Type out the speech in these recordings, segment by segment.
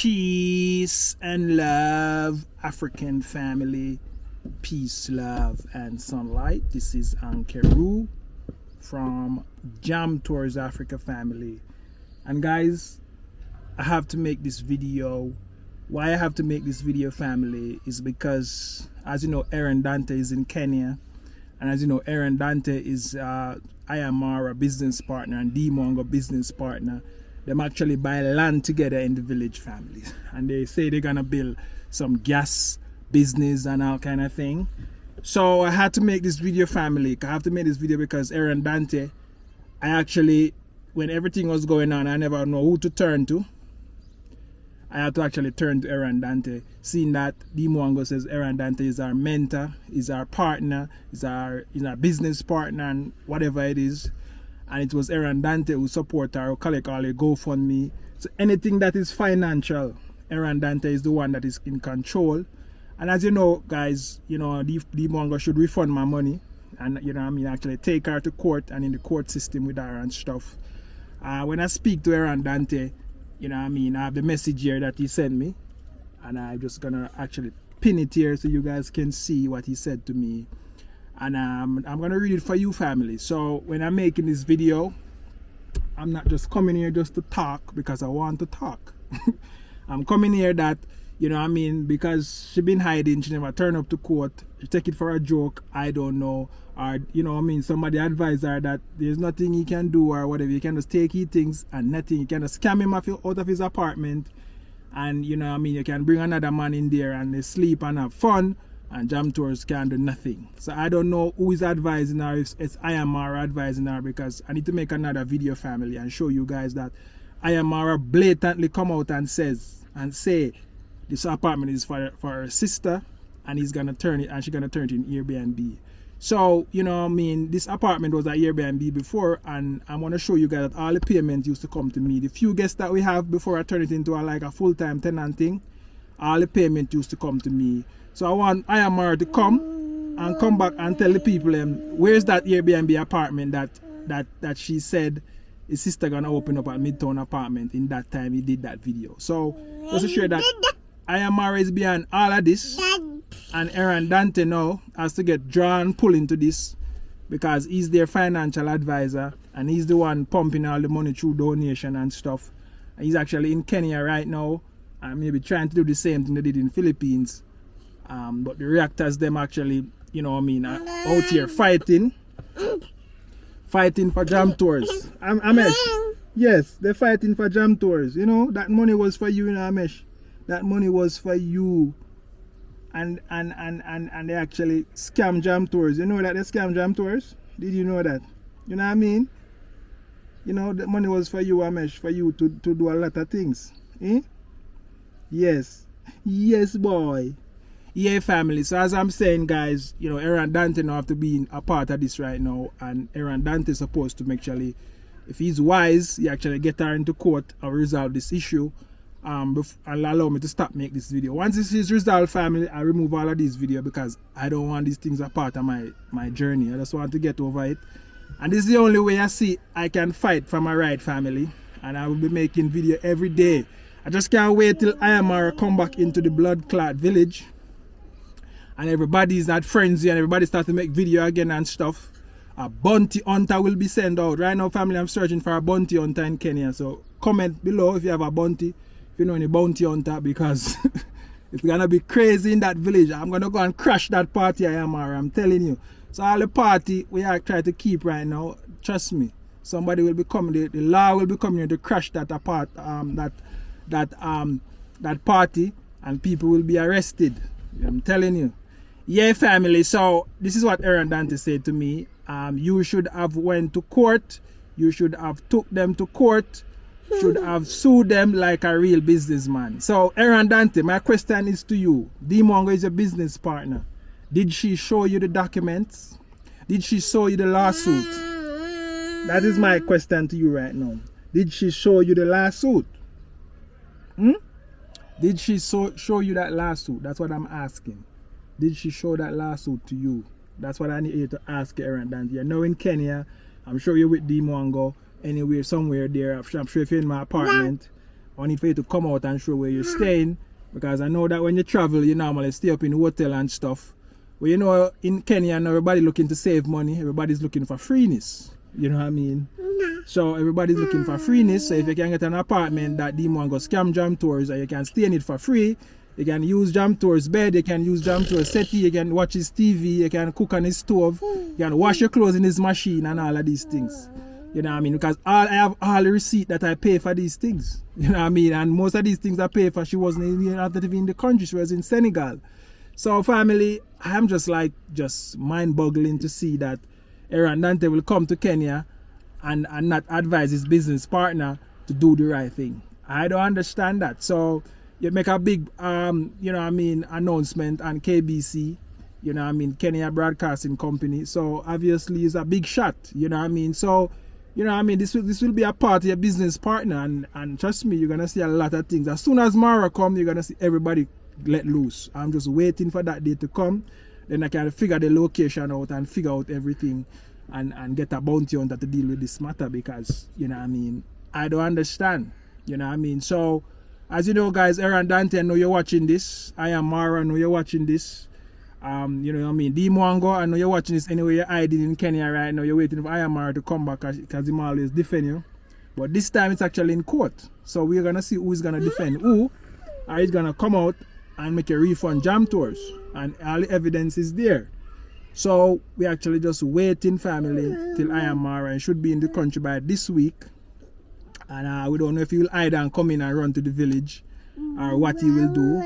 Peace and love, African family. Peace, love, and sunlight. This is Ankeru from Jam Tours Africa family. And guys, I have to make this video. Why I have to make this video, family, is because, as you know, Errands Dante is in Kenya. And as you know, Errands Dante is Ayamara business partner and Dee Mwango business partner. Them actually buy land together in the village families, and they say they're gonna build some gas business and all kind of thing. So I had to make this video, family. I have to make this video because Errands Dante, I actually, when everything was going on, I never know who to turn to. I had to actually turn to Errands Dante, seeing that Dee Mwango says Errands Dante is our mentor, is our partner, is our business partner, and whatever it is. And it was Errands Dante who support her, who collect all the GoFundMe. So anything that is financial, Errands Dante is the one that is in control. And as you know, guys, you know, Dee Mwango should refund my money. And, you know what I mean, actually take her to court and in the court system with her and stuff. When I speak to Errands Dante, you know what I mean, I have the message here that he sent me. And I'm just going to actually pin it here so you guys can see what he said to me. And I'm going to read it for you, family. So when I'm making this video, I'm not just coming here just to talk because I want to talk. I'm coming here that, you know what I mean, because she been hiding, she never turned up to court, she take it for a joke, I don't know. Or, you know what I mean, somebody advised her that there's nothing he can do or whatever. You can just take his things and nothing. You can just scam him out of his apartment. And, you know what I mean, you can bring another man in there and they sleep and have fun. And Jam Tours can do nothing. So I don't know who is advising her, if it's Ayamara advising her, because I need to make another video, family, and show you guys that Ayamara blatantly come out and say this apartment is for her sister and he's gonna turn it, and she's gonna turn it in Airbnb. So, you know what I mean, this apartment was at Airbnb before, and I'm gonna show you guys that all the payments used to come to me. The few guests that we have before I turn it into a full-time tenant thing, all the payment used to come to me. So I want Ayamara to come back and tell the people where's that Airbnb apartment that she said his sister gonna open up at Midtown apartment in that time he did that video. So just to show that Ayamara is behind all of this, and Errands Dante now has to get drawn, pull into this because he's their financial advisor and he's the one pumping all the money through donation and stuff. And he's actually in Kenya right now and maybe trying to do the same thing they did in Philippines. But the reactors, them actually, you know what I mean, are out here fighting for Jam Tours. Amesh, yes, they're fighting for Jam Tours. You know, that money was for you, Amesh. That money was for you. And they actually scam Jam Tours. You know that they scam Jam Tours? Did you know that? You know what I mean? You know, the money was for you, Amesh, for you to do a lot of things. Eh? Yes. Yes, boy. Yeah, family. So as I'm saying, guys, you know, Errands Dante now have to be a part of this right now, and Errands Dante is supposed to actually, if he's wise, he actually get her into court and resolve this issue, and allow me to stop make this video. Once this is resolved, family, I remove all of these videos because I don't want these things a part of my journey. I just want to get over it, and this is the only way I see I can fight for my right, family, and I will be making video every day. I just can't wait till Ayamara come back into the blood clot village and everybody's not frenzy and everybody start to make video again and stuff. A bounty hunter will be sent out. Right now, family, I'm searching for a bounty hunter in Kenya. So comment below if you have a bounty, if you know any bounty hunter, because it's gonna be crazy in that village. I'm gonna go and crash that party, Ayamara, I'm telling you. So all the party we are trying to keep right now, trust me, somebody will be coming, the law will be coming here to crash that that party, and people will be arrested. I'm telling you. Yeah, family, so this is what Errands Dante said to me. You should have went to court, you should have took them to court, should have sued them like a real businessman. So Errands Dante, my question is to you. Dee Mwango is a business partner. Did she show you the documents? Did she show you the lawsuit? That is my question to you right now. Did she show you the lawsuit? Did she show you that lawsuit? That's what I'm asking. Did she show that lawsuit to you? That's what I need you to ask Errands Dante. You're now in Kenya. I'm sure you're with Dee Mwango. Anywhere, somewhere there. I'm sure if you're in my apartment I need for you to come out and show where you're staying, because I know that when you travel, you normally stay up in the hotel and stuff. But you know, in Kenya, everybody looking to save money. Everybody's looking for freeness. You know what I mean? So everybody's looking for freeness. So if you can get an apartment that Dee Mwango scam Jam Tours, and you can stay in it for free, you can use Jam Tours bed, you can use Jam Tours settee, you can watch his TV, you can cook on his stove, you can wash your clothes in his machine and all of these things. You know what I mean? Because I have all the receipt that I pay for these things. You know what I mean? And most of these things I pay for, she wasn't even in the country, she was in Senegal. So family, I'm just mind-boggling to see that Errands Dante will come to Kenya and not advise his business partner to do the right thing. I don't understand that. So you make a big you know what I mean, announcement on KBC, you know what I mean, Kenya Broadcasting Company. So obviously it's a big shot, you know what I mean. So you know what I mean, this will be a part of your business partner, and trust me, you're gonna see a lot of things. As soon as Mara come, you're gonna see everybody let loose. I'm just waiting for that day to come. Then I can figure the location out and figure out everything and get a bounty hunter to deal with this matter, because you know what I mean, I don't understand. You know what I mean. So as you know guys, Errands Dante, I know you're watching this. I am Mara, I know you're watching this. You know what I mean, Dee Mwango, I know you're watching this. Anyway, you're hiding in Kenya right now, you're waiting for I am Mara to come back, because him always defend you. But this time it's actually in court. So we're gonna see who's gonna defend who, or he's gonna come out and make a refund Jam Tours, and all the evidence is there. So we actually just waiting family till I am Mara, and should be in the country by this week. And we don't know if he will either come in and run to the village or what he will do.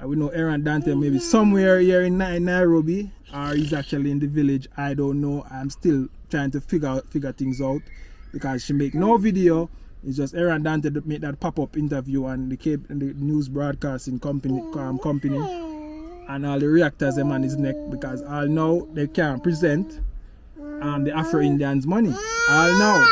We know Errands Dante maybe somewhere here in Nairobi, or he's actually in the village. I don't know. I'm still trying to figure things out, because she make no video. It's just Errands Dante that make that pop-up interview on the news broadcasting company, and all the reactors them on his neck, because all know they can't present the Afro-Indians money. All know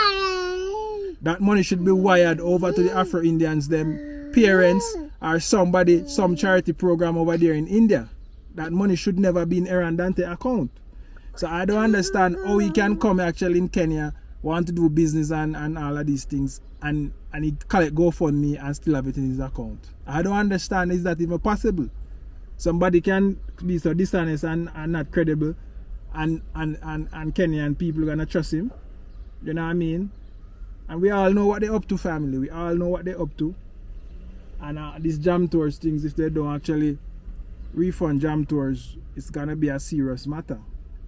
that money should be wired over to the Afro-Indians, them parents, or somebody, some charity program over there in India. That money should never be in Errands Dante account. So I don't understand how he can come actually in Kenya, want to do business and all of these things, and he collect GoFundMe and still have it in his account. I don't understand. Is that even possible? Somebody can be so dishonest and not credible, and Kenyan people are gonna trust him. You know what I mean? And we all know what they're up to, family. We all know what they're up to. And these Jam Tours things, if they don't actually refund Jam Tours, it's gonna be a serious matter.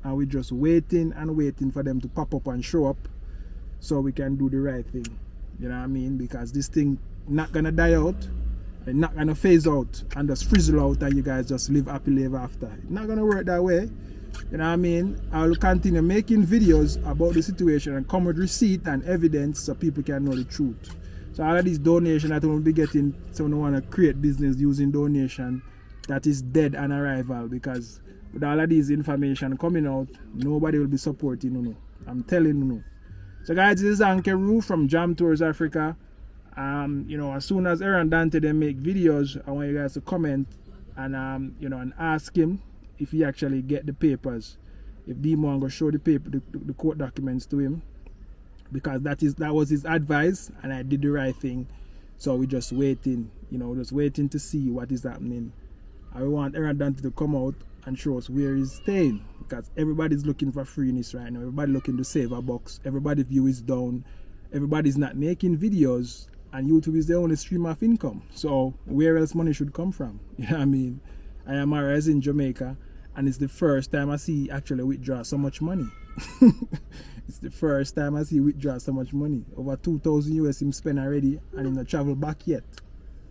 And we're just waiting and waiting for them to pop up and show up, so we can do the right thing. You know what I mean? Because this thing not gonna die out, and not gonna phase out and just frizzle out, and you guys just live happily ever after. It's not gonna work that way. You know what I mean? I will continue making videos about the situation and come with receipt and evidence, so people can know the truth. So all of these donations that we'll be getting, someone want to create business using donation, that is dead on arrival, because with all of these information coming out, nobody will be supporting you. I'm telling you. So guys, this is Uncle Roo from Jam Tours Africa. You know, as soon as Errands Dante they make videos, I want you guys to comment and you know, and ask him if he actually get the papers. If Dee Mwango show the paper, the court documents to him, because that was his advice, and I did the right thing. So we're just waiting, you know, just waiting to see what is happening. I want Errands Dante to come out and show us where he's staying, because everybody's looking for freeness right now. Everybody looking to save a bucks. Everybody's view is down. Everybody's not making videos, and YouTube is the only stream of income. So where else money should come from? You know what I mean? I am in Jamaica, and it's the first time I see actually withdraw so much money. It's the first time I see withdraw so much money. Over 2,000 US him spent already, and he not travel back yet.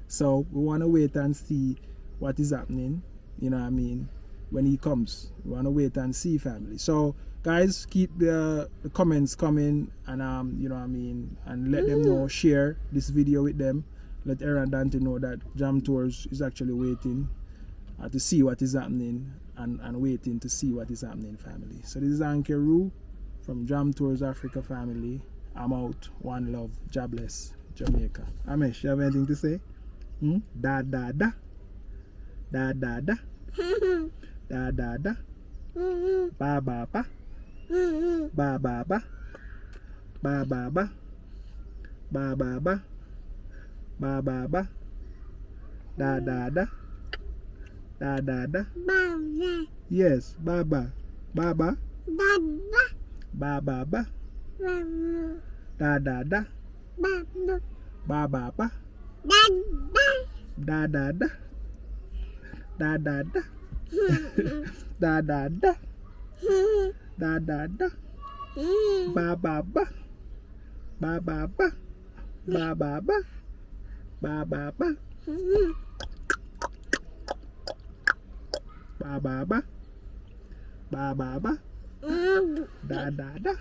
So we want to wait and see what is happening. You know what I mean? When he comes, we want to wait and see, family. So guys, keep the comments coming, and you know what I mean, and let them know, share this video with them. Let Errands Dante know that Jam Tours is actually waiting to see what is happening, and waiting to see what is happening, family. So this is Uncle Roo from Jam Tours Africa, family. I'm out. One love. God bless Jamaica. Amesh, you have anything to say? Da da da. Da da da. Da da da. Ba ba ba. Ba ba ba. Ba ba ba. Ba ba ba. ba ba ba, da da da, da da da. Yes, baba, baba, ba ba ba, da da da, ba ba ba, da da da, da da da, da da da, da da da, ba ba ba, ba ba ba, ba ba ba, ba ba ba, ba ba ba, ba ba ba, da da da.